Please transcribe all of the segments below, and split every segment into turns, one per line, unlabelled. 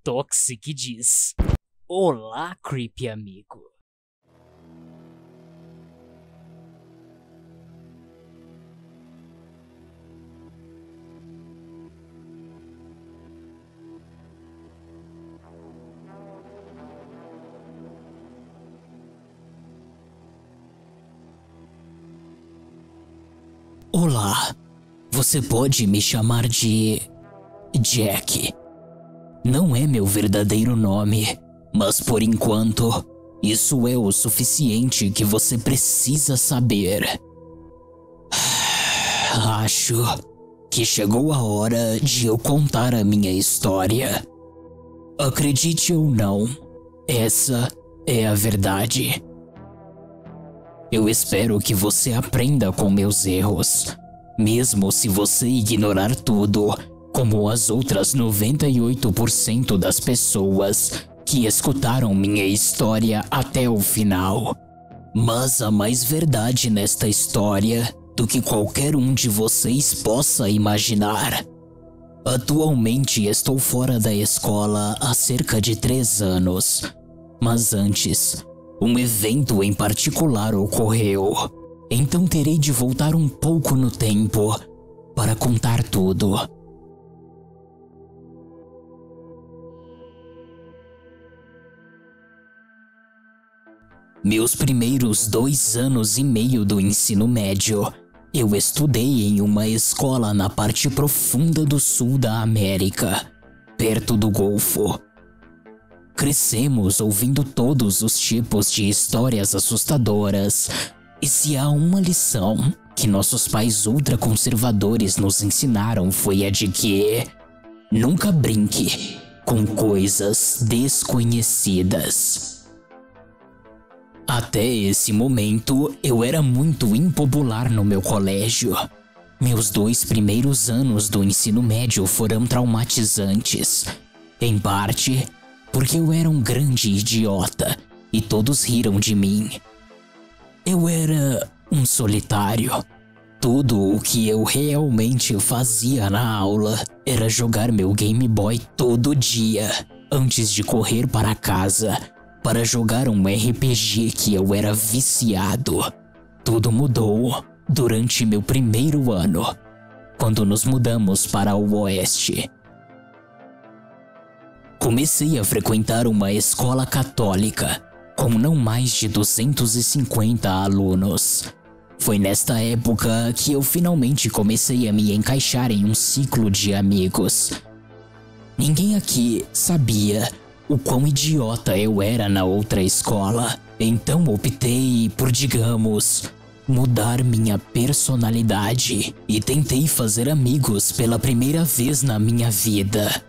Toxic diz: Olá, creepy amigo.
Olá, você pode me chamar de Jack. Não é meu verdadeiro nome, mas por enquanto, isso é o suficiente que você precisa saber. Acho que chegou a hora de eu contar a minha história. Acredite ou não, essa é a verdade. Eu espero que você aprenda com meus erros, mesmo se você ignorar tudo, como as outras 98% das pessoas que escutaram minha história até o final. Mas há mais verdade nesta história do que qualquer um de vocês possa imaginar. Atualmente estou fora da escola há cerca de 3 anos, mas antes, um evento em particular ocorreu, então terei de voltar um pouco no tempo para contar tudo. Meus primeiros 2 anos e meio do ensino médio, eu estudei em uma escola na parte profunda do sul da América, perto do Golfo. Crescemos ouvindo todos os tipos de histórias assustadoras, e se há uma lição que nossos pais ultraconservadores nos ensinaram foi a de que nunca brinque com coisas desconhecidas. Até esse momento, eu era muito impopular no meu colégio. Meus 2 primeiros anos do ensino médio foram traumatizantes, em parte porque eu era um grande idiota e todos riram de mim. Eu era um solitário. Tudo o que eu realmente fazia na aula era jogar meu Game Boy todo dia, antes de correr para casa, para jogar um RPG que eu era viciado. Tudo mudou durante meu primeiro ano, quando nos mudamos para o Oeste. Comecei a frequentar uma escola católica, com não mais de 250 alunos. Foi nesta época que eu finalmente comecei a me encaixar em um ciclo de amigos. Ninguém aqui sabia o quão idiota eu era na outra escola, então optei por, digamos, mudar minha personalidade e tentei fazer amigos pela primeira vez na minha vida.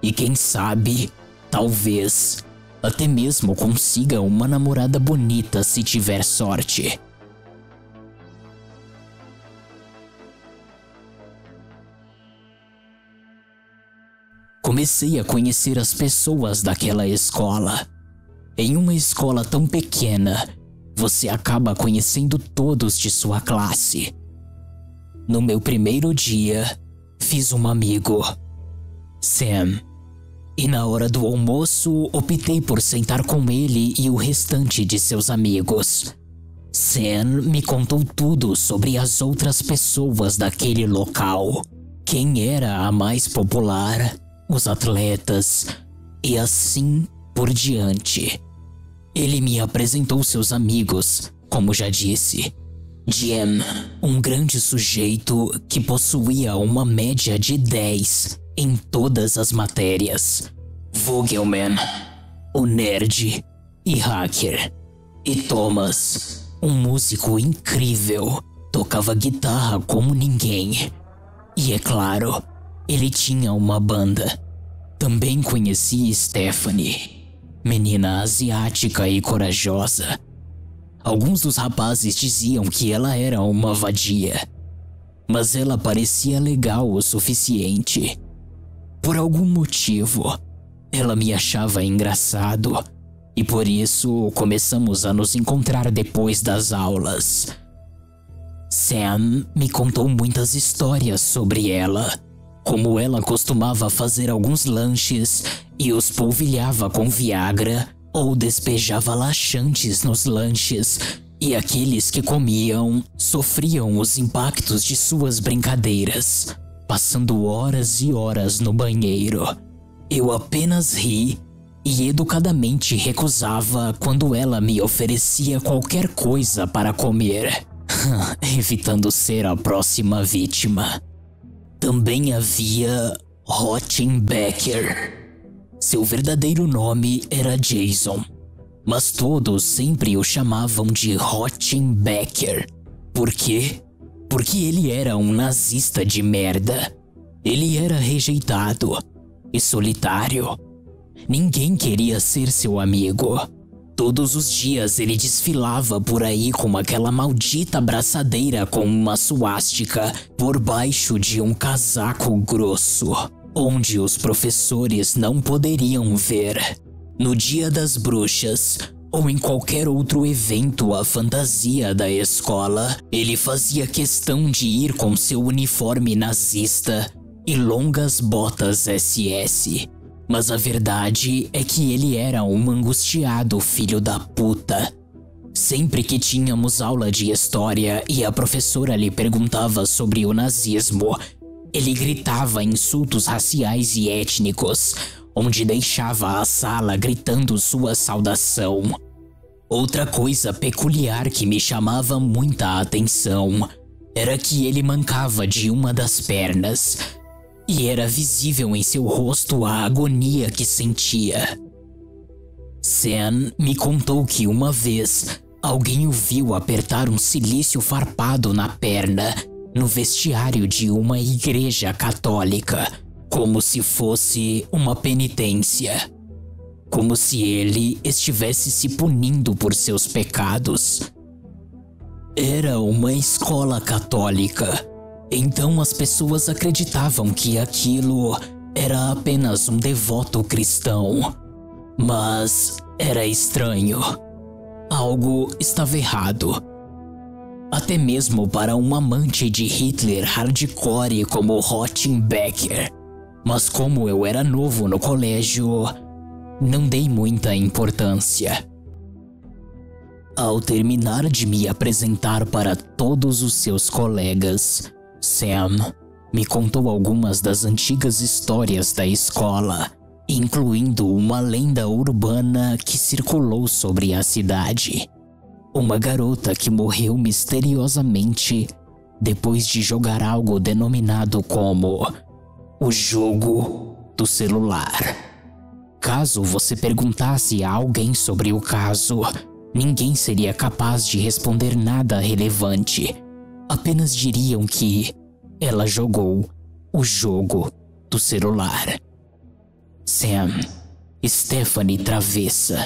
E quem sabe, talvez, até mesmo consiga uma namorada bonita se tiver sorte. Comecei a conhecer as pessoas daquela escola. Em uma escola tão pequena, você acaba conhecendo todos de sua classe. No meu primeiro dia, fiz um amigo, Sam. E na hora do almoço, optei por sentar com ele e o restante de seus amigos. Sam me contou tudo sobre as outras pessoas daquele local. Quem era a mais popular, os atletas e assim por diante. Ele me apresentou seus amigos, como já disse. Jim, um grande sujeito que possuía uma média de 10 em todas as matérias. Vogelman, o nerd e hacker. E Thomas, um músico incrível, tocava guitarra como ninguém. E é claro, ele tinha uma banda. Também conheci Stephanie, menina asiática e corajosa. Alguns dos rapazes diziam que ela era uma vadia, mas ela parecia legal o suficiente. Por algum motivo, ela me achava engraçado, e por isso começamos a nos encontrar depois das aulas. Sam me contou muitas histórias sobre ela, como ela costumava fazer alguns lanches e os polvilhava com Viagra ou despejava laxantes nos lanches, e aqueles que comiam sofriam os impactos de suas brincadeiras, passando horas e horas no banheiro. Eu apenas ri e educadamente recusava quando ela me oferecia qualquer coisa para comer, evitando ser a próxima vítima. Também havia Rottenbecker. Seu verdadeiro nome era Jason, mas todos sempre o chamavam de Rottenbecker. Por quê? Porque ele era um nazista de merda. Ele era rejeitado e solitário. Ninguém queria ser seu amigo. Todos os dias ele desfilava por aí com aquela maldita braçadeira com uma suástica por baixo de um casaco grosso, onde os professores não poderiam ver. No Dia das Bruxas, ou em qualquer outro evento à fantasia da escola, ele fazia questão de ir com seu uniforme nazista e longas botas SS. Mas a verdade é que ele era um angustiado filho da puta. Sempre que tínhamos aula de história e a professora lhe perguntava sobre o nazismo, ele gritava insultos raciais e étnicos, onde deixava a sala gritando sua saudação. Outra coisa peculiar que me chamava muita atenção era que ele mancava de uma das pernas, e era visível em seu rosto a agonia que sentia. Sam me contou que uma vez alguém o viu apertar um cilício farpado na perna no vestiário de uma igreja católica, como se fosse uma penitência. Como se ele estivesse se punindo por seus pecados. Era uma escola católica, então as pessoas acreditavam que aquilo era apenas um devoto cristão. Mas era estranho. Algo estava errado. Até mesmo para um amante de Hitler hardcore como Rottenbecker. Mas como eu era novo no colégio, não dei muita importância. Ao terminar de me apresentar para todos os seus colegas, Sam me contou algumas das antigas histórias da escola, incluindo uma lenda urbana que circulou sobre a cidade. Uma garota que morreu misteriosamente depois de jogar algo denominado como o jogo do celular. Caso você perguntasse a alguém sobre o caso, ninguém seria capaz de responder nada relevante. Apenas diriam que ela jogou o jogo do celular. Sam, Stephanie travessa,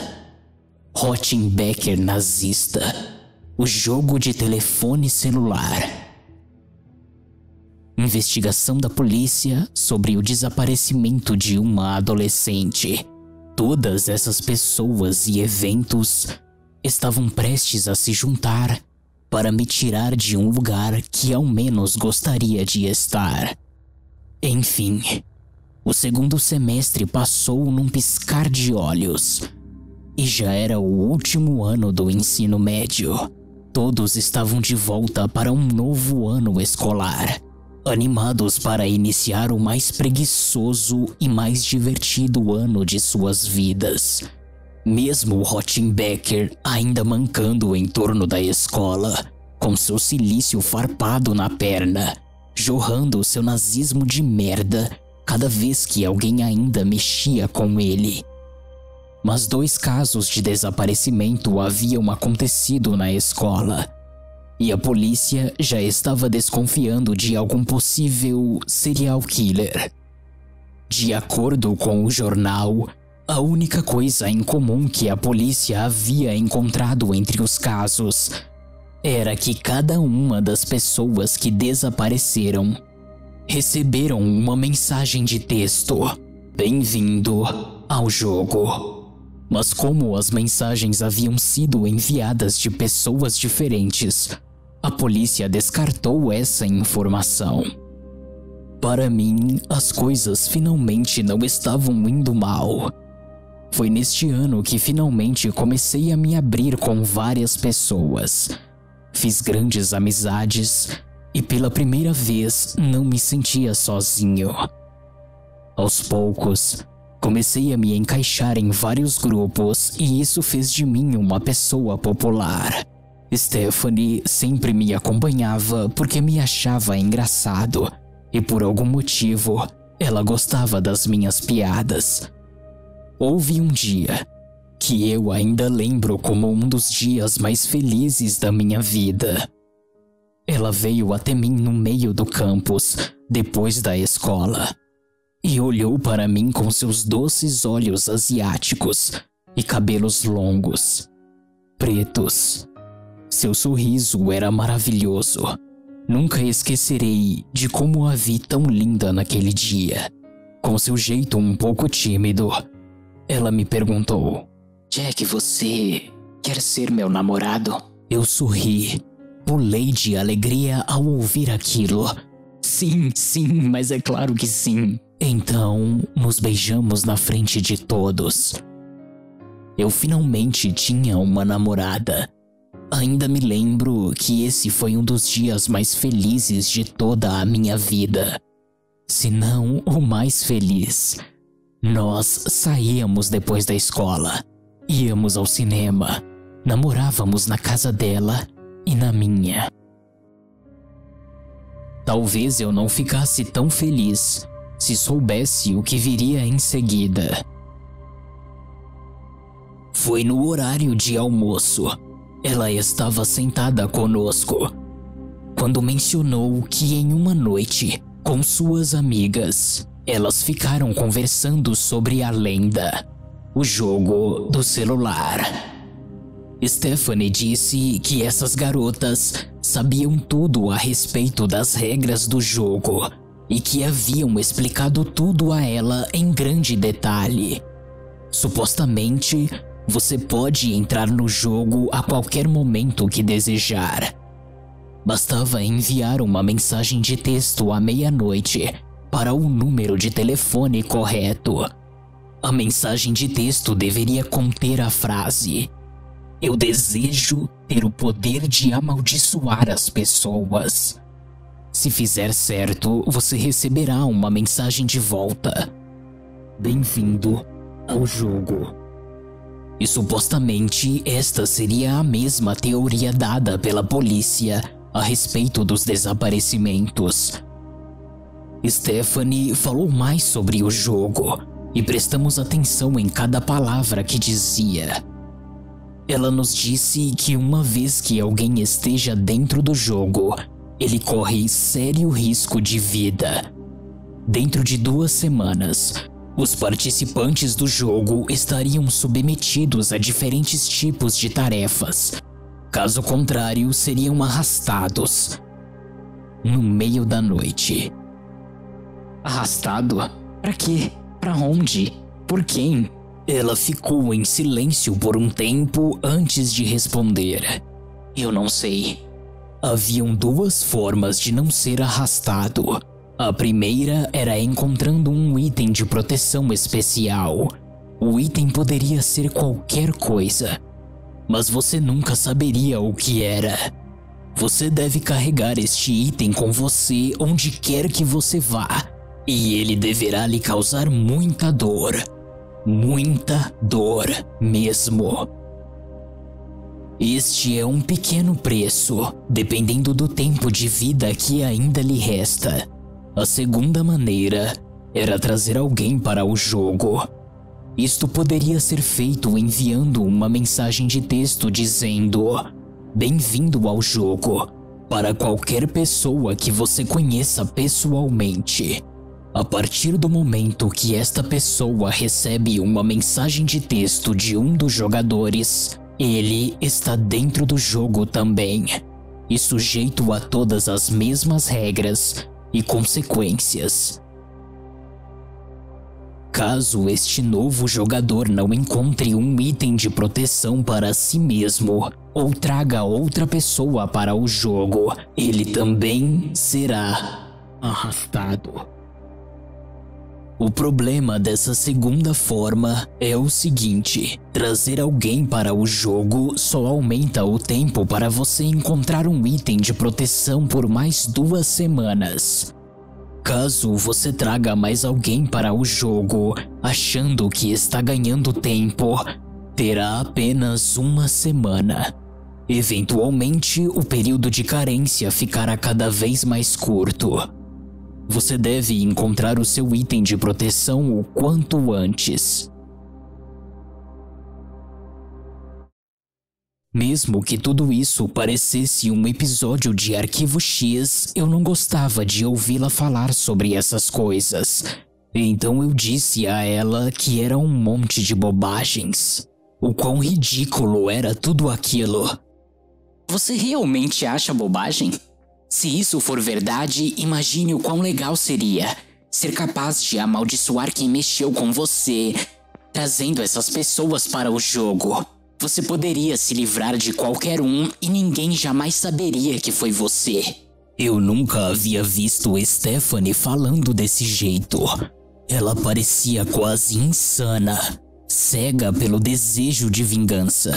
Rottenbecker nazista, o jogo de telefone celular. Investigação da polícia sobre o desaparecimento de uma adolescente. Todas essas pessoas e eventos estavam prestes a se juntar para me tirar de um lugar que ao menos gostaria de estar. Enfim, o segundo semestre passou num piscar de olhos e já era o último ano do ensino médio. Todos estavam de volta para um novo ano escolar, animados para iniciar o mais preguiçoso e mais divertido ano de suas vidas. Mesmo Rottenbecker ainda mancando em torno da escola, com seu cilício farpado na perna, jorrando seu nazismo de merda cada vez que alguém ainda mexia com ele. Mas 2 casos de desaparecimento haviam acontecido na escola, e a polícia já estava desconfiando de algum possível serial killer. De acordo com o jornal, a única coisa em comum que a polícia havia encontrado entre os casos era que cada uma das pessoas que desapareceram receberam uma mensagem de texto: "Bem-vindo ao jogo". Mas como as mensagens haviam sido enviadas de pessoas diferentes, a polícia descartou essa informação. Para mim, as coisas finalmente não estavam indo mal. Foi neste ano que finalmente comecei a me abrir com várias pessoas. Fiz grandes amizades e pela primeira vez não me sentia sozinho. Aos poucos, comecei a me encaixar em vários grupos e isso fez de mim uma pessoa popular. Stephanie sempre me acompanhava porque me achava engraçado e por algum motivo ela gostava das minhas piadas. Houve um dia que eu ainda lembro como um dos dias mais felizes da minha vida. Ela veio até mim no meio do campus, depois da escola, e olhou para mim com seus doces olhos asiáticos e cabelos longos, pretos. Seu sorriso era maravilhoso. Nunca esquecerei de como a vi tão linda naquele dia. Com seu jeito um pouco tímido, ela me perguntou: Jack, você quer ser meu namorado? Eu sorri. Pulei de alegria ao ouvir aquilo. Sim, mas é claro que sim. Então, nos beijamos na frente de todos. Eu finalmente tinha uma namorada. Ainda me lembro que esse foi um dos dias mais felizes de toda a minha vida. Se não o mais feliz. Nós saíamos depois da escola, íamos ao cinema, namorávamos na casa dela e na minha. Talvez eu não ficasse tão feliz se soubesse o que viria em seguida. Foi no horário de almoço. Ela estava sentada conosco, quando mencionou que em uma noite, com suas amigas, elas ficaram conversando sobre a lenda, o jogo do celular. Stephanie disse que essas garotas sabiam tudo a respeito das regras do jogo e que haviam explicado tudo a ela em grande detalhe. Supostamente, você pode entrar no jogo a qualquer momento que desejar. Bastava enviar uma mensagem de texto à meia-noite para o número de telefone correto. A mensagem de texto deveria conter a frase: Eu desejo ter o poder de amaldiçoar as pessoas. Se fizer certo, você receberá uma mensagem de volta: Bem-vindo ao jogo. E supostamente esta seria a mesma teoria dada pela polícia a respeito dos desaparecimentos. Stephanie falou mais sobre o jogo e prestamos atenção em cada palavra que dizia. Ela nos disse que uma vez que alguém esteja dentro do jogo, ele corre sério risco de vida. Dentro de 2 semanas, os participantes do jogo estariam submetidos a diferentes tipos de tarefas. Caso contrário, seriam arrastados no meio da noite. Arrastado? Pra quê? Pra onde? Por quem? Ela ficou em silêncio por um tempo antes de responder. Eu não sei. Haviam 2 formas de não ser arrastado. A primeira era encontrando um item de proteção especial. O item poderia ser qualquer coisa, mas você nunca saberia o que era. Você deve carregar este item com você onde quer que você vá, e ele deverá lhe causar muita dor mesmo. Este é um pequeno preço, dependendo do tempo de vida que ainda lhe resta. A segunda maneira era trazer alguém para o jogo. Isto poderia ser feito enviando uma mensagem de texto dizendo: Bem-vindo ao jogo, para qualquer pessoa que você conheça pessoalmente. A partir do momento que esta pessoa recebe uma mensagem de texto de um dos jogadores, ele está dentro do jogo também, e sujeito a todas as mesmas regras e consequências. Caso este novo jogador não encontre um item de proteção para si mesmo ou traga outra pessoa para o jogo, ele também será arrastado. O problema dessa segunda forma é o seguinte: trazer alguém para o jogo só aumenta o tempo para você encontrar um item de proteção por mais 2 semanas. Caso você traga mais alguém para o jogo, achando que está ganhando tempo, terá apenas 1 semana. Eventualmente, o período de carência ficará cada vez mais curto. Você deve encontrar o seu item de proteção o quanto antes. Mesmo que tudo isso parecesse um episódio de Arquivo X, eu não gostava de ouvi-la falar sobre essas coisas. Então eu disse a ela que era um monte de bobagens. O quão ridículo era tudo aquilo.
Você realmente acha bobagem? Se isso for verdade, imagine o quão legal seria ser capaz de amaldiçoar quem mexeu com você, trazendo essas pessoas para o jogo. Você poderia se livrar de qualquer um e ninguém jamais saberia que foi você.
Eu nunca havia visto Stephanie falando desse jeito. Ela parecia quase insana, cega pelo desejo de vingança.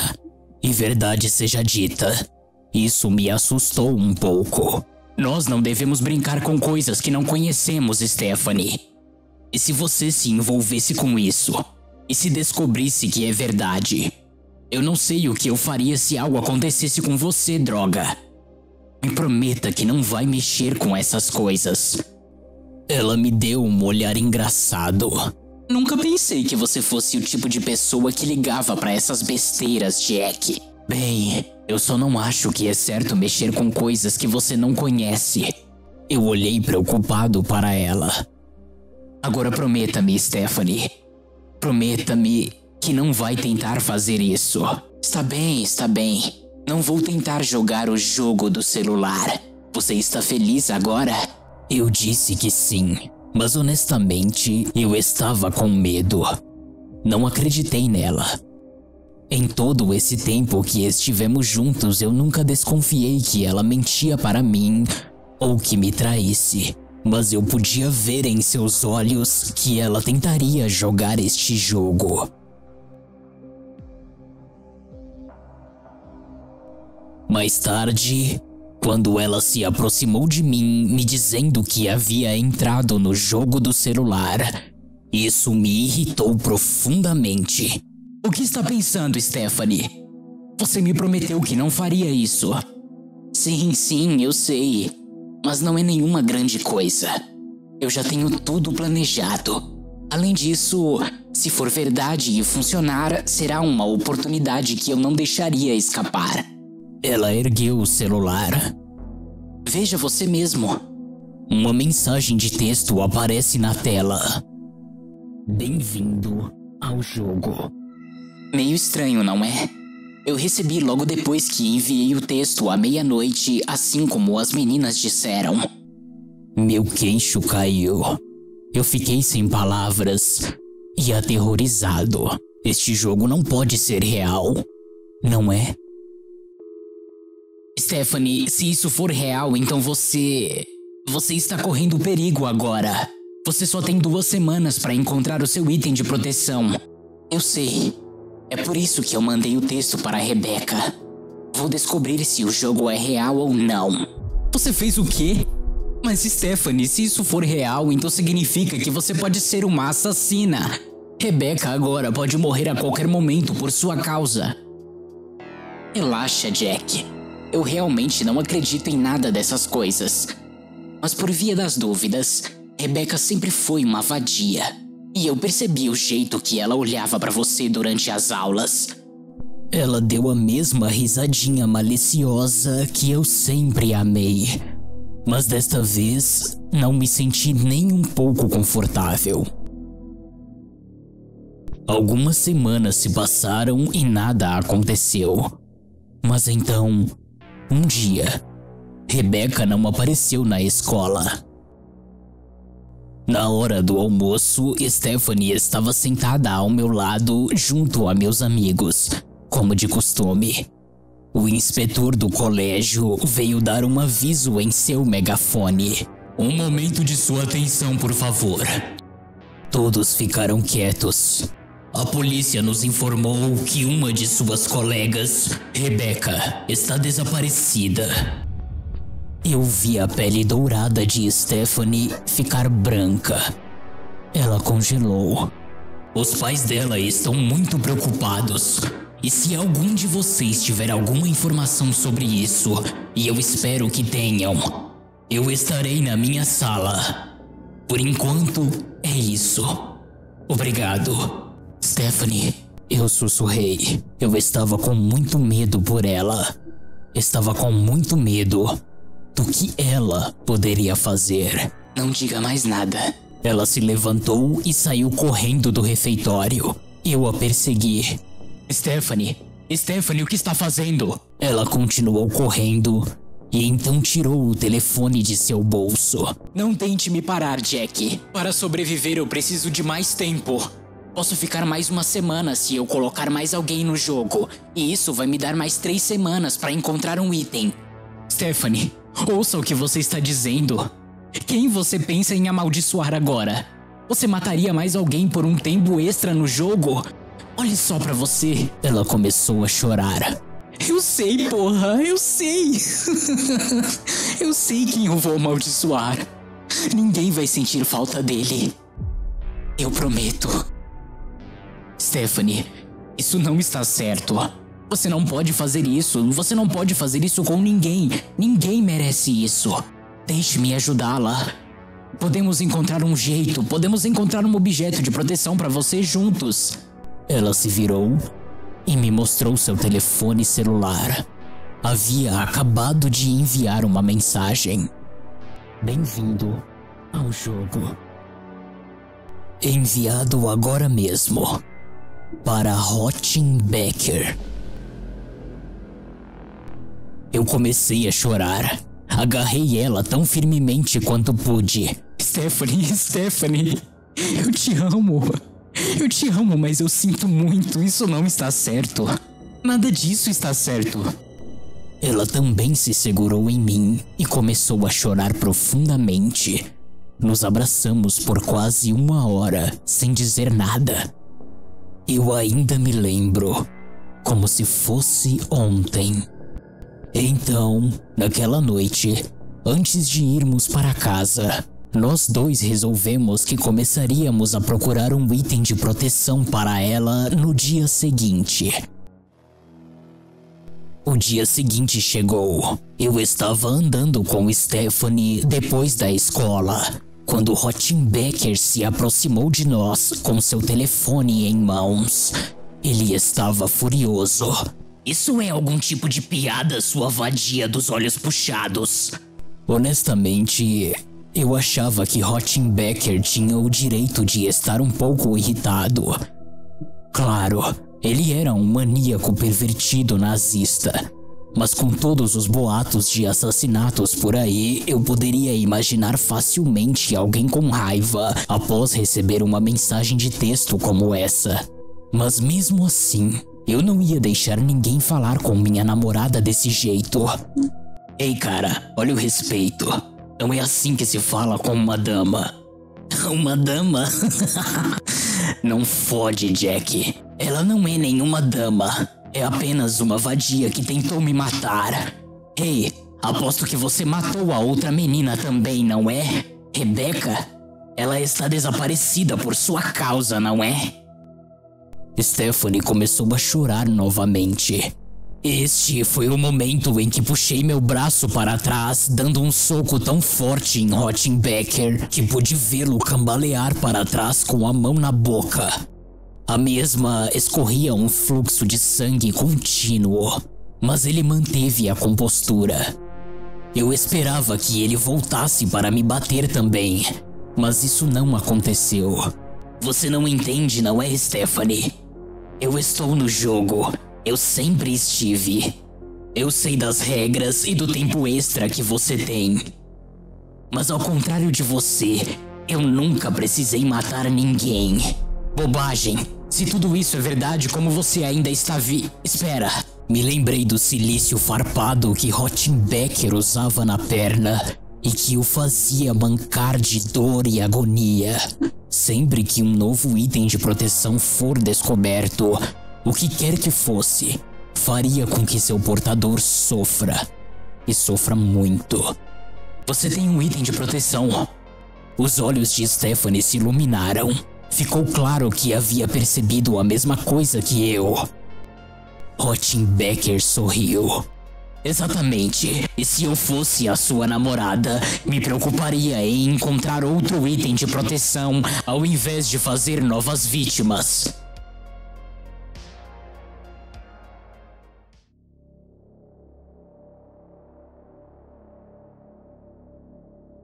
E verdade seja dita, isso me assustou um pouco.
Nós não devemos brincar com coisas que não conhecemos, Stephanie. E se você se envolvesse com isso, e se descobrisse que é verdade? Eu não sei o que eu faria se algo acontecesse com você, droga. Me prometa que não vai mexer com essas coisas.
Ela me deu um olhar engraçado.
Nunca pensei que você fosse o tipo de pessoa que ligava pra essas besteiras, Jack.
Bem, eu só não acho que é certo mexer com coisas que você não conhece. Eu olhei preocupado para ela.
Agora prometa-me, Stephanie. Prometa-me que não vai tentar fazer isso. Está bem. Não vou tentar jogar o jogo do celular. Você está feliz agora?
Eu disse que sim, mas honestamente eu estava com medo. Não acreditei nela. Em todo esse tempo que estivemos juntos, eu nunca desconfiei que ela mentia para mim ou que me traísse. Mas eu podia ver em seus olhos que ela tentaria jogar este jogo. Mais tarde, quando ela se aproximou de mim, me dizendo que havia entrado no jogo do celular, isso me irritou profundamente.
O que está pensando, Stephanie? Você me prometeu que não faria isso. Sim, eu sei. Mas não é nenhuma grande coisa. Eu já tenho tudo planejado. Além disso, se for verdade e funcionar, será uma oportunidade que eu não deixaria escapar.
Ela ergueu o celular.
Veja você mesmo.
Uma mensagem de texto aparece na tela. Bem-vindo ao jogo.
Meio estranho, não é? Eu recebi logo depois que enviei o texto à meia-noite, assim como as meninas disseram.
Meu queixo caiu. Eu fiquei sem palavras e aterrorizado. Este jogo não pode ser real, não é?
Stephanie, se isso for real, então você está correndo perigo agora. Você só tem 2 semanas para encontrar o seu item de proteção. Eu sei. É por isso que eu mandei o texto para a Rebecca. Vou descobrir se o jogo é real ou não. Você fez o quê? Mas Stephanie, se isso for real, então significa que você pode ser uma assassina. Rebecca agora pode morrer a qualquer momento por sua causa. Relaxa, Jack. Eu realmente não acredito em nada dessas coisas. Mas por via das dúvidas, Rebecca sempre foi uma vadia. E eu percebi o jeito que ela olhava pra você durante as aulas.
Ela deu a mesma risadinha maliciosa que eu sempre amei. Mas desta vez, não me senti nem um pouco confortável. Algumas semanas se passaram e nada aconteceu. Mas então, um dia, Rebecca não apareceu na escola. Na hora do almoço, Stephanie estava sentada ao meu lado, junto a meus amigos, como de costume. O inspetor do colégio veio dar um aviso em seu megafone.
Um momento de sua atenção, por favor. Todos ficaram quietos. A polícia nos informou que uma de suas colegas, Rebecca, está desaparecida. Eu vi a pele dourada de Stephanie ficar branca. Ela congelou. Os pais dela estão muito preocupados. E se algum de vocês tiver alguma informação sobre isso, e eu espero que tenham, eu estarei na minha sala. Por enquanto, é isso. Obrigado. Stephanie, eu sussurrei. Eu estava com muito medo por ela. Estava com muito medo do que ela poderia fazer. Não diga mais nada. Ela se levantou e saiu correndo do refeitório. Eu a persegui. Stephanie, o que está fazendo? Ela continuou correndo e então tirou o telefone de seu bolso. Não tente me parar, Jack. Para sobreviver eu preciso de mais tempo. Posso ficar mais uma semana se eu colocar mais alguém no jogo. E isso vai me dar mais 3 semanas para encontrar um item. Stephanie, ouça o que você está dizendo. Quem você pensa em amaldiçoar agora? Você mataria mais alguém por um tempo extra no jogo? Olhe só pra você. Ela começou a chorar. Eu sei, porra, eu sei. Eu sei quem eu vou amaldiçoar. Ninguém vai sentir falta dele. Eu prometo. Stephanie, isso não está certo. Você não pode fazer isso. Você não pode fazer isso com ninguém. Ninguém merece isso. Deixe-me ajudá-la. Podemos encontrar um jeito. Podemos encontrar um objeto de proteção para você juntos. Ela se virou e me mostrou seu telefone celular. Havia acabado de enviar uma mensagem. Bem-vindo ao jogo. Enviado agora mesmo para Rotin Becker. Eu comecei a chorar. Agarrei ela tão firmemente quanto pude. Stephanie, eu te amo. Eu te amo, mas eu sinto muito. Isso não está certo. Nada disso está certo. Ela também se segurou em mim e começou a chorar profundamente. Nos abraçamos por quase 1 hora, sem dizer nada. Eu ainda me lembro, como se fosse ontem. Então, naquela noite, antes de irmos para casa, nós dois resolvemos que começaríamos a procurar um item de proteção para ela no dia seguinte. O dia seguinte chegou. Eu estava andando com Stephanie depois da escola, quando Rotin Becker se aproximou de nós com seu telefone em mãos. Ele estava furioso. Isso é algum tipo de piada, sua vadia dos olhos puxados? Honestamente, eu achava que Rotin Becker tinha o direito de estar um pouco irritado. Claro, ele era um maníaco pervertido nazista. Mas com todos os boatos de assassinatos por aí, eu poderia imaginar facilmente alguém com raiva após receber uma mensagem de texto como essa. Mas mesmo assim, eu não ia deixar ninguém falar com minha namorada desse jeito. Ei, cara, olha o respeito. Não é assim que se fala com uma dama. Uma dama? Não fode, Jack. Ela não é nenhuma dama. É apenas uma vadia que tentou me matar. Ei, aposto que você matou a outra menina também, não é? Rebecca? Ela está desaparecida por sua causa, não é? Stephanie começou a chorar novamente. Este foi o momento em que puxei meu braço para trás, dando um soco tão forte em Rotin Becker que pude vê-lo cambalear para trás com a mão na boca. A mesma escorria um fluxo de sangue contínuo, mas ele manteve a compostura. Eu esperava que ele voltasse para me bater também, mas isso não aconteceu. Você não entende, não é, Stephanie? Eu estou no jogo. Eu sempre estive. Eu sei das regras e do tempo extra que você tem. Mas ao contrário de você, eu nunca precisei matar ninguém. Bobagem. Se tudo isso é verdade, como você ainda está Espera. Me lembrei do silício farpado que Rotin Becker usava na perna
e que o fazia mancar de dor e agonia. Sempre que um novo item de proteção for descoberto, o que quer que fosse, faria com que seu portador sofra, e sofra muito.
Você tem um item de proteção.
Os olhos de Stephanie se iluminaram. Ficou claro que havia percebido a mesma coisa que eu. Rottenbecker sorriu.
Exatamente. E se eu fosse a sua namorada, me preocuparia em encontrar outro item de proteção ao invés de fazer novas vítimas.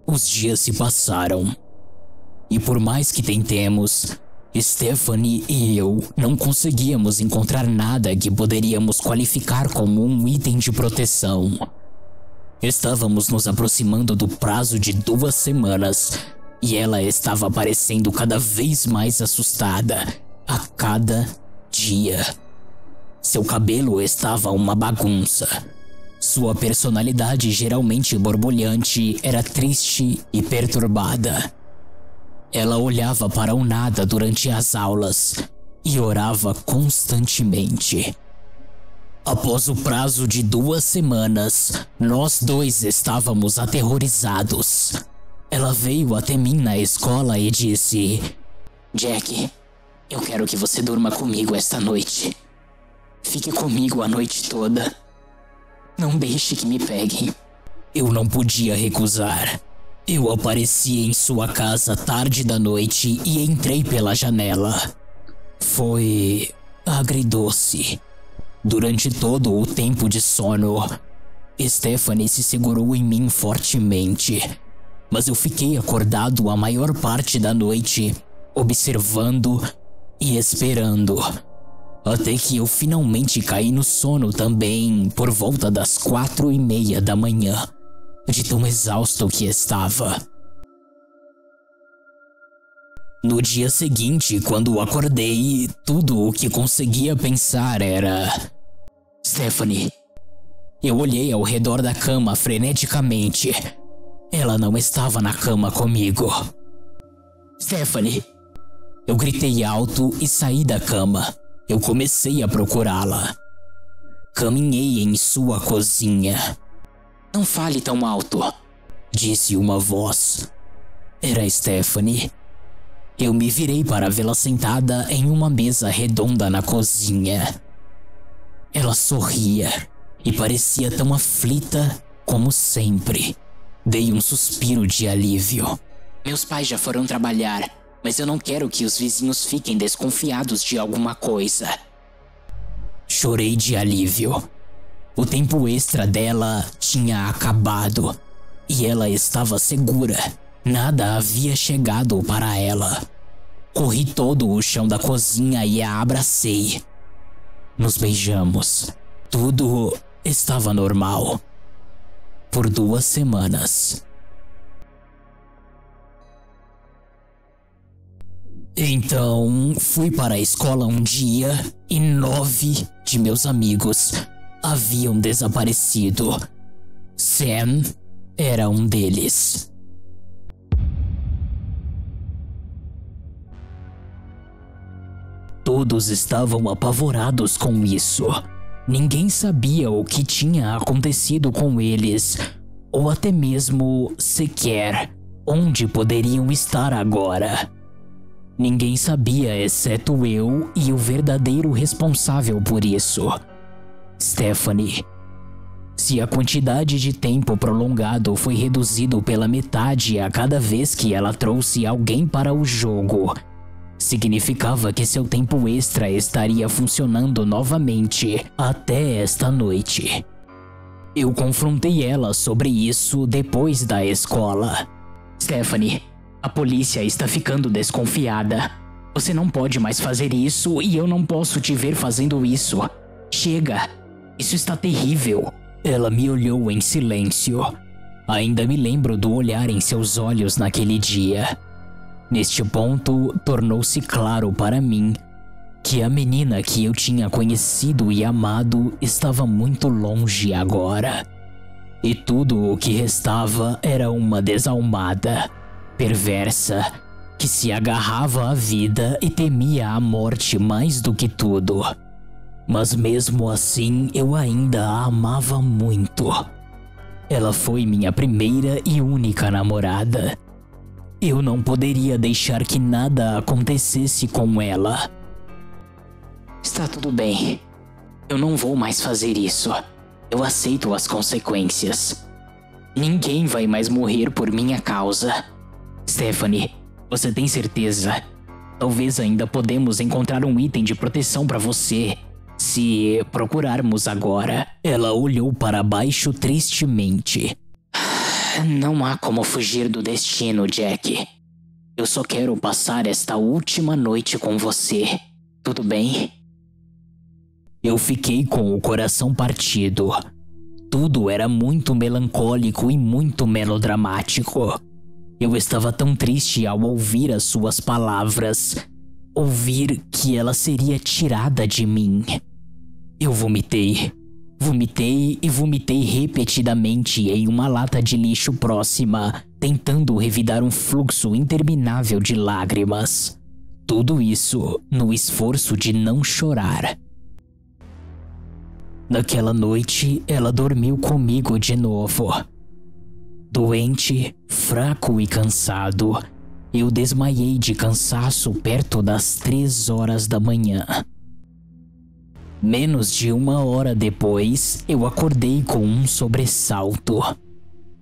Os dias se passaram. E por mais que tentemos, Stephanie e eu não conseguíamos encontrar nada que poderíamos qualificar como um item de proteção. Estávamos nos aproximando do prazo de 2 semanas e ela estava parecendo cada vez mais assustada a cada dia. Seu cabelo estava uma bagunça. Sua personalidade, geralmente borbulhante, era triste e perturbada. Ela olhava para o nada durante as aulas e orava constantemente. Após o prazo de 2 semanas, nós dois estávamos aterrorizados. Ela veio até mim na escola e disse:
Jack, eu quero que você durma comigo esta noite. Fique comigo a noite toda. Não deixe que me peguem.
Eu não podia recusar. Eu apareci em sua casa tarde da noite e entrei pela janela. Foi agridoce. Durante todo o tempo de sono, Stephanie se segurou em mim fortemente. Mas eu fiquei acordado a maior parte da noite, observando e esperando. Até que eu finalmente caí no sono também por volta das 4:30 da manhã, de tão exausto que estava. No dia seguinte, quando acordei, tudo o que conseguia pensar era:
Stephanie.
Eu olhei ao redor da cama freneticamente. Ela não estava na cama comigo.
Stephanie.
Eu gritei alto e saí da cama. Eu comecei a procurá-la. Caminhei em sua cozinha.
Não fale tão alto,
disse uma voz. Era Stephanie. Eu me virei para vê-la sentada em uma mesa redonda na cozinha. Ela sorria e parecia tão aflita como sempre. Dei um suspiro de alívio.
Meus pais já foram trabalhar, mas eu não quero que os vizinhos fiquem desconfiados de alguma coisa.
Chorei de alívio. O tempo extra dela tinha acabado e ela estava segura. Nada havia chegado para ela. Corri todo o chão da cozinha e a abracei. Nos beijamos. Tudo estava normal. Por 2 semanas. Então, fui para a escola um dia e 9 de meus amigos haviam desaparecido. Sam era um deles. Todos estavam apavorados com isso. Ninguém sabia o que tinha acontecido com eles, ou até mesmo, sequer, onde poderiam estar agora. Ninguém sabia, exceto eu e o verdadeiro responsável por isso, Stephanie. Se a quantidade de tempo prolongado foi reduzido pela metade a cada vez que ela trouxe alguém para o jogo, significava que seu tempo extra estaria funcionando novamente até esta noite. Eu confrontei ela sobre isso depois da escola.
Stephanie, a polícia está ficando desconfiada. Você não pode mais fazer isso e eu não posso te ver fazendo isso. Chega, isso está terrível.
Ela me olhou em silêncio. Ainda me lembro do olhar em seus olhos naquele dia. Neste ponto, tornou-se claro para mim que a menina que eu tinha conhecido e amado estava muito longe agora. E tudo o que restava era uma desalmada, perversa, que se agarrava à vida e temia a morte mais do que tudo. Mas mesmo assim, eu ainda a amava muito. Ela foi minha primeira e única namorada. Eu não poderia deixar que nada acontecesse com ela.
Está tudo bem. Eu não vou mais fazer isso. Eu aceito as consequências. Ninguém vai mais morrer por minha causa. Stephanie, você tem certeza? Talvez ainda podemos encontrar um item de proteção para você, se procurarmos agora.
Ela olhou para baixo tristemente.
Não há como fugir do destino, Jack. Eu só quero passar esta última noite com você. Tudo bem?
Eu fiquei com o coração partido. Tudo era muito melancólico e muito melodramático. Eu estava tão triste ao ouvir as suas palavras. Ouvir que ela seria tirada de mim. Eu vomitei. Vomitei e vomitei repetidamente em uma lata de lixo próxima, tentando revidar um fluxo interminável de lágrimas. Tudo isso no esforço de não chorar. Naquela noite, ela dormiu comigo de novo. Doente, fraco e cansado, eu desmaiei de cansaço perto das 3 horas da manhã. Menos de 1 hora depois, eu acordei com um sobressalto.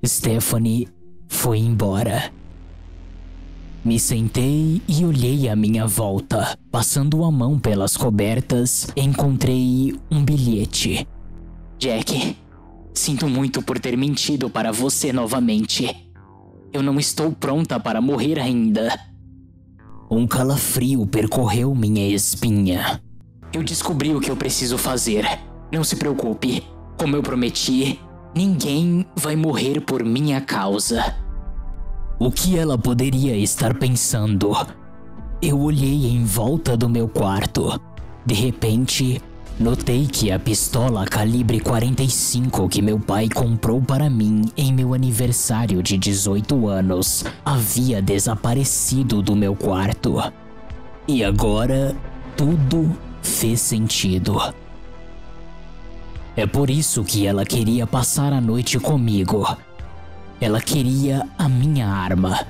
Stephanie foi embora. Me sentei e olhei à minha volta. Passando a mão pelas cobertas, encontrei um bilhete.
Jack, sinto muito por ter mentido para você novamente. Eu não estou pronta para morrer ainda.
Um calafrio percorreu minha espinha.
Eu descobri o que eu preciso fazer. Não se preocupe. Como eu prometi, ninguém vai morrer por minha causa.
O que ela poderia estar pensando? Eu olhei em volta do meu quarto. De repente, notei que a pistola calibre 45 que meu pai comprou para mim em meu aniversário de 18 anos havia desaparecido do meu quarto. E agora, tudo fez sentido. É por isso que ela queria passar a noite comigo. Ela queria a minha arma.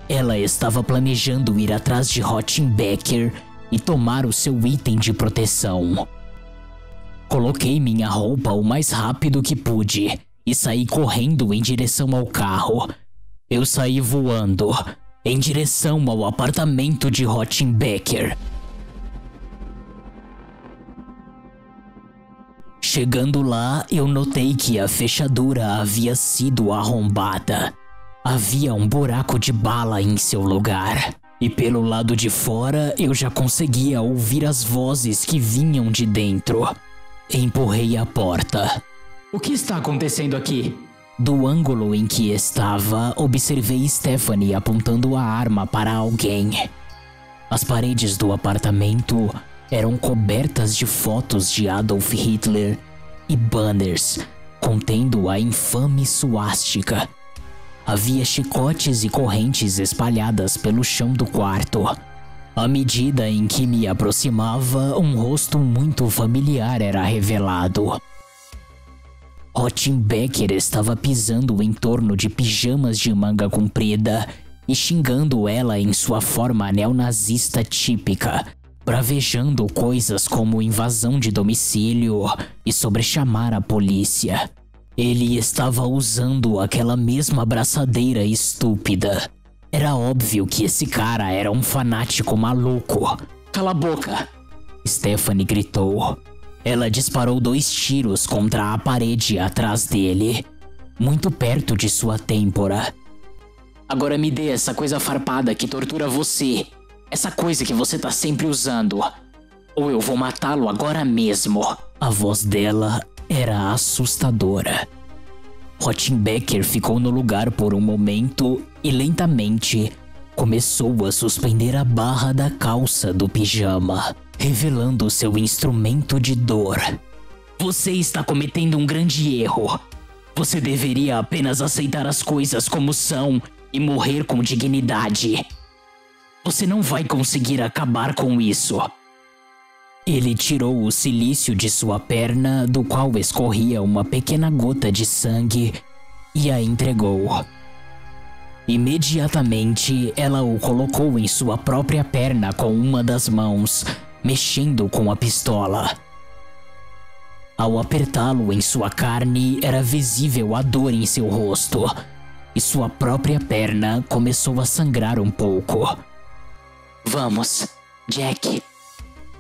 Ela estava planejando ir atrás de Rottenbecker e tomar o seu item de proteção. Coloquei minha roupa o mais rápido que pude e saí correndo em direção ao carro. Eu saí voando em direção ao apartamento de Rottenbecker. Chegando lá, eu notei que a fechadura havia sido arrombada. Havia um buraco de bala em seu lugar. E pelo lado de fora, eu já conseguia ouvir as vozes que vinham de dentro. Empurrei a porta.
O que está acontecendo aqui?
Do ângulo em que estava, observei Stephanie apontando a arma para alguém. As paredes do apartamento eram cobertas de fotos de Adolf Hitler e banners contendo a infame suástica. Havia chicotes e correntes espalhadas pelo chão do quarto. À medida em que me aproximava, um rosto muito familiar era revelado. Rottenbecker estava pisando em torno de pijamas de manga comprida e xingando ela em sua forma neonazista típica, bravejando coisas como invasão de domicílio e sobrechamar a polícia. Ele estava usando aquela mesma abraçadeira estúpida. Era óbvio que esse cara era um fanático maluco.
Cala a boca!
Stephanie gritou. Ela disparou 2 tiros contra a parede atrás dele, muito perto de sua têmpora.
Agora me dê essa coisa farpada que tortura você. Essa coisa que você tá sempre usando. Ou eu vou matá-lo agora mesmo.
A voz dela era assustadora. Rottenbecker ficou no lugar por um momento e lentamente começou a suspender a barra da calça do pijama, revelando seu instrumento de dor.
Você está cometendo um grande erro. Você deveria apenas aceitar as coisas como são e morrer com dignidade. Você não vai conseguir acabar com isso. Ele tirou o cilício de sua perna, do qual escorria uma pequena gota de sangue, e a entregou. Imediatamente, ela o colocou em sua própria perna com uma das mãos, mexendo com a pistola. Ao apertá-lo em sua carne, era visível a dor em seu rosto, e sua própria perna começou a sangrar um pouco. Vamos, Jack.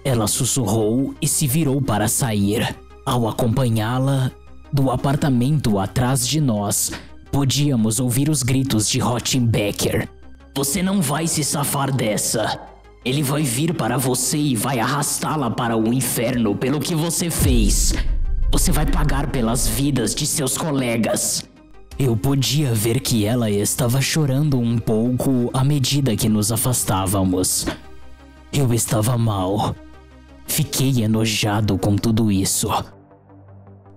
Ela sussurrou e se virou para sair. Ao acompanhá-la, do apartamento atrás de nós, podíamos ouvir os gritos de Rottenbecker. Você não vai se safar dessa. Ele vai vir para você e vai arrastá-la para o inferno pelo que você fez. Você vai pagar pelas vidas de seus colegas. Eu podia ver que ela estava chorando um pouco à medida que nos afastávamos. Eu estava mal. Fiquei enojado com tudo isso.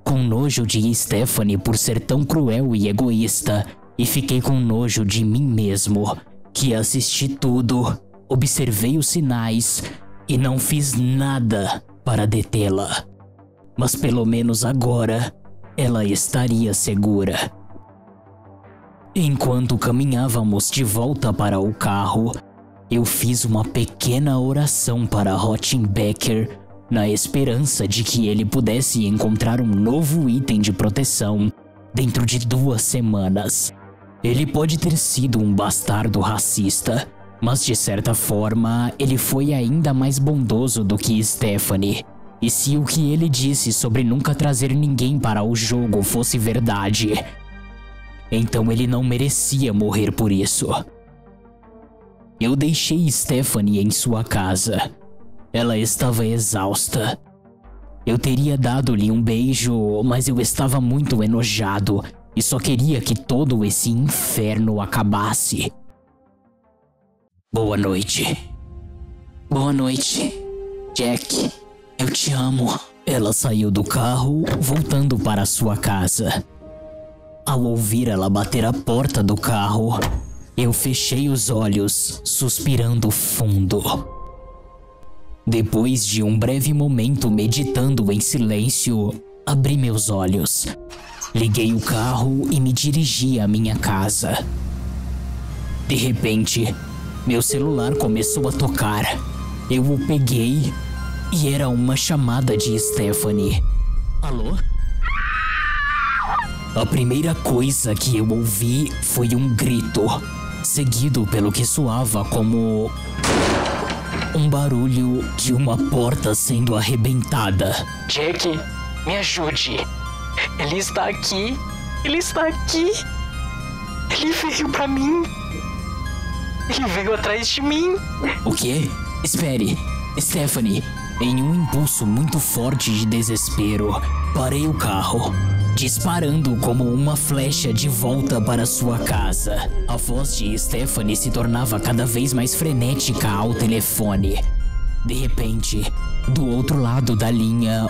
Com nojo de Stephanie por ser tão cruel e egoísta, e fiquei com nojo de mim mesmo, que assisti tudo, observei os sinais e não fiz nada para detê-la. Mas pelo menos agora, ela estaria segura. Enquanto caminhávamos de volta para o carro, eu fiz uma pequena oração para Rottenbecker, na esperança de que ele pudesse encontrar um novo item de proteção dentro de 2 semanas. Ele pode ter sido um bastardo racista, mas de certa forma ele foi ainda mais bondoso do que Stephanie. E se o que ele disse sobre nunca trazer ninguém para o jogo fosse verdade, então ele não merecia morrer por isso. Eu deixei Stephanie em sua casa. Ela estava exausta. Eu teria dado-lhe um beijo, mas eu estava muito enojado e só queria que todo esse inferno acabasse. Boa noite. Boa noite, Jack. Eu te amo. Ela saiu do carro, voltando para sua casa. Ao ouvir ela bater a porta do carro, eu fechei os olhos, suspirando fundo. Depois de um breve momento meditando em silêncio, abri meus olhos. Liguei o carro e me dirigi à minha casa. De repente, meu celular começou a tocar. Eu o peguei e era uma chamada de Stephanie. Alô? A primeira coisa que eu ouvi foi um grito, seguido pelo que soava como um barulho de uma porta sendo arrebentada.
Jack, me ajude. Ele está aqui. Ele está aqui. Ele veio pra mim. Ele veio atrás de mim.
O quê? Espere. Stephanie, em um impulso muito forte de desespero, parei o carro, disparando como uma flecha de volta para sua casa. A voz de Stephanie se tornava cada vez mais frenética ao telefone. De repente, do outro lado da linha,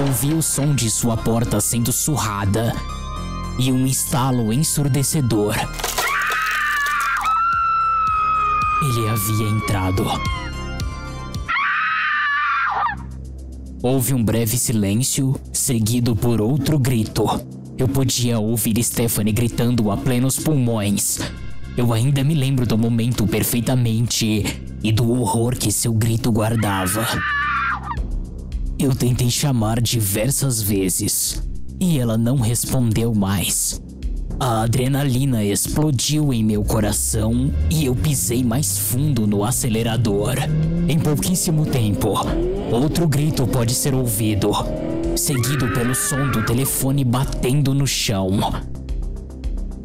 ouvi o som de sua porta sendo surrada e um estalo ensurdecedor. Ele havia entrado. Houve um breve silêncio, seguido por outro grito. Eu podia ouvir Stephanie gritando a plenos pulmões. Eu ainda me lembro do momento perfeitamente e do horror que seu grito guardava. Eu tentei chamar diversas vezes e ela não respondeu mais. A adrenalina explodiu em meu coração e eu pisei mais fundo no acelerador. Em pouquíssimo tempo, outro grito pode ser ouvido, seguido pelo som do telefone batendo no chão.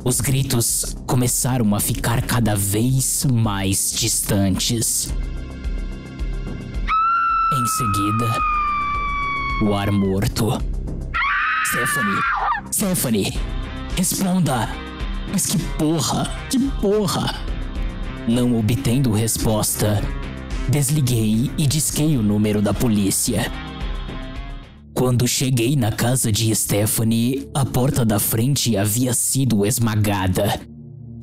Os gritos começaram a ficar cada vez mais distantes. Em seguida, o ar morto. Stephanie, responda! Mas que porra! Não obtendo resposta, desliguei e disquei o número da polícia.
Quando cheguei na casa de Stephanie, a porta da frente havia sido esmagada.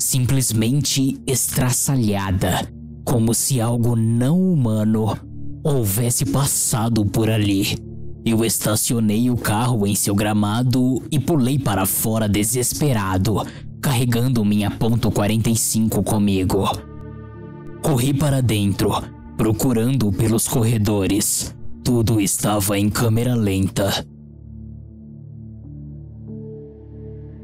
Simplesmente estraçalhada, como se algo não humano houvesse passado por ali. Eu estacionei o carro em seu gramado e pulei para fora desesperado, carregando minha .45 comigo. Corri para dentro, procurando pelos corredores. Tudo estava em câmera lenta.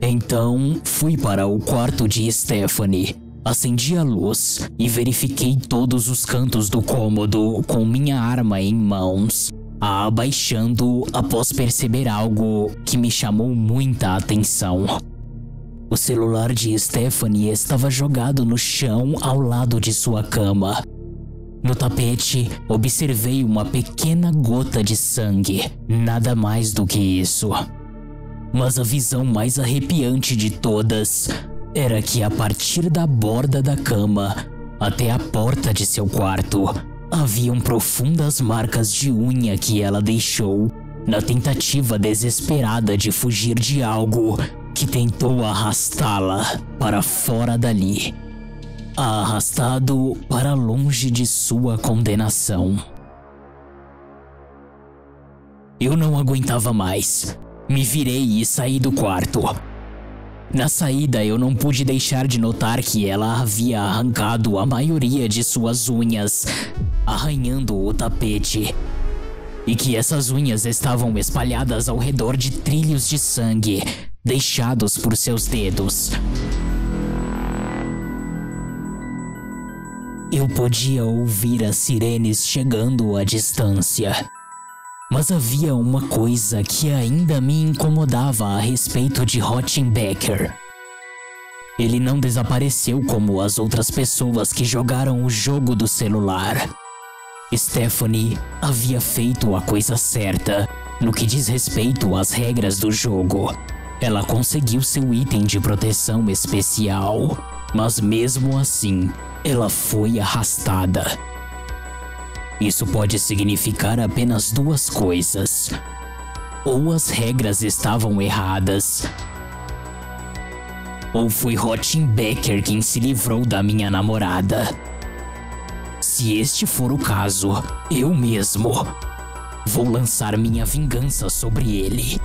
Então, fui para o quarto de Stephanie, acendi a luz e verifiquei todos os cantos do cômodo com minha arma em mãos, a abaixando após perceber algo que me chamou muita atenção. O celular de Stephanie estava jogado no chão ao lado de sua cama. No tapete, observei uma pequena gota de sangue, nada mais do que isso. Mas a visão mais arrepiante de todas era que a partir da borda da cama até a porta de seu quarto haviam profundas marcas de unha que ela deixou na tentativa desesperada de fugir de algo que tentou arrastá-la para fora dali. Arrastado para longe de sua condenação. Eu não aguentava mais. Me virei e saí do quarto. Na saída, eu não pude deixar de notar que ela havia arrancado a maioria de suas unhas, arranhando o tapete, e que essas unhas estavam espalhadas ao redor de trilhos de sangue deixados por seus dedos. Eu podia ouvir as sirenes chegando à distância. Mas havia uma coisa que ainda me incomodava a respeito de Rothenbecker. Ele não desapareceu como as outras pessoas que jogaram o jogo do celular. Stephanie havia feito a coisa certa no que diz respeito às regras do jogo. Ela conseguiu seu item de proteção especial, mas mesmo assim, ela foi arrastada. Isso pode significar apenas duas coisas. Ou as regras estavam erradas, ou foi Rothenbecker quem se livrou da minha namorada. Se este for o caso, eu mesmo vou lançar minha vingança sobre ele.